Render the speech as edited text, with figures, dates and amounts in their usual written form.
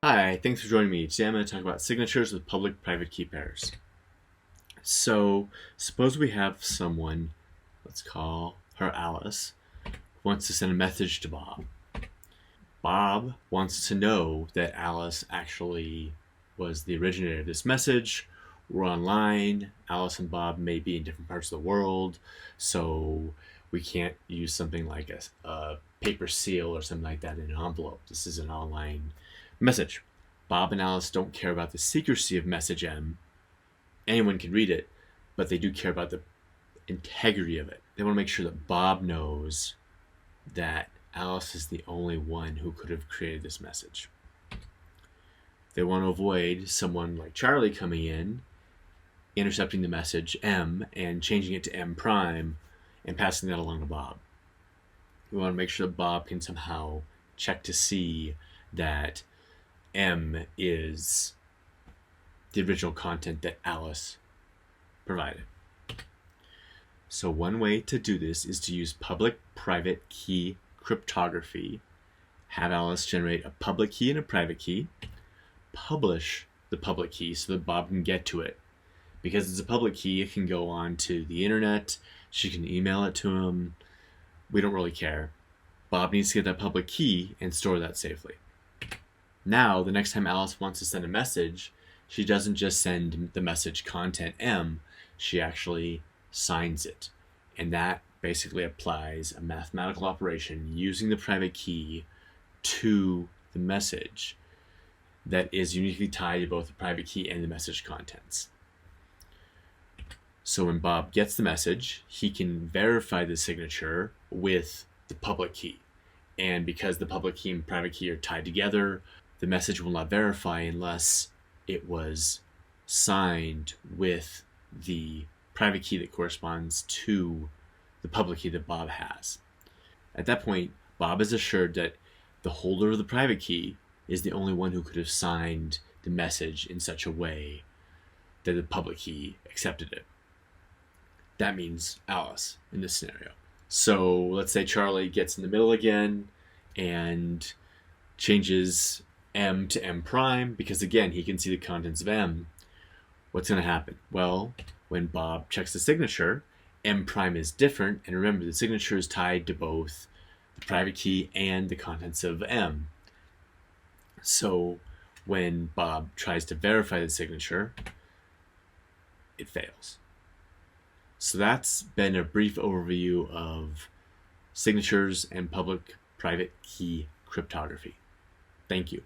Hi, thanks for joining me. Today I'm going to talk about signatures with public-private key pairs. So, suppose we have someone, let's call her Alice, who wants to send a message to Bob. Bob wants to know that Alice actually was the originator of this message. We're online. Alice and Bob may be in different parts of the world, so we can't use something like a paper seal or something like that in an envelope. This is an online message. Bob and Alice don't care about the secrecy of message M. Anyone can read it, but they do care about the integrity of it. They want to make sure that Bob knows that Alice is the only one who could have created this message. They want to avoid someone like Charlie coming in, intercepting the message M and changing it to M prime and passing that along to Bob. We want to make sure that Bob can somehow check to see that M is the original content that Alice provided. So one way to do this is to use public-private key cryptography. Have Alice generate a public key and a private key. Publish the public key so that Bob can get to it. Because it's a public key, it can go on to the internet. She can email it to him. We don't really care. Bob needs to get that public key and store that safely. Now, the next time Alice wants to send a message, she doesn't just send the message content M, she actually signs it. And that basically applies a mathematical operation using the private key to the message that is uniquely tied to both the private key and the message contents. So when Bob gets the message, he can verify the signature with the public key. And because the public key and private key are tied together, the message will not verify unless it was signed with the private key that corresponds to the public key that Bob has. At that point, Bob is assured that the holder of the private key is the only one who could have signed the message in such a way that the public key accepted it. That means Alice in this scenario. So let's say Charlie gets in the middle again and changes M to M prime, because again, he can see the contents of M. What's going to happen? Well, when Bob checks the signature, M prime is different, and remember, the signature is tied to both the private key and the contents of M. So when Bob tries to verify the signature, it fails. So that's been a brief overview of signatures and public-private key cryptography. Thank you.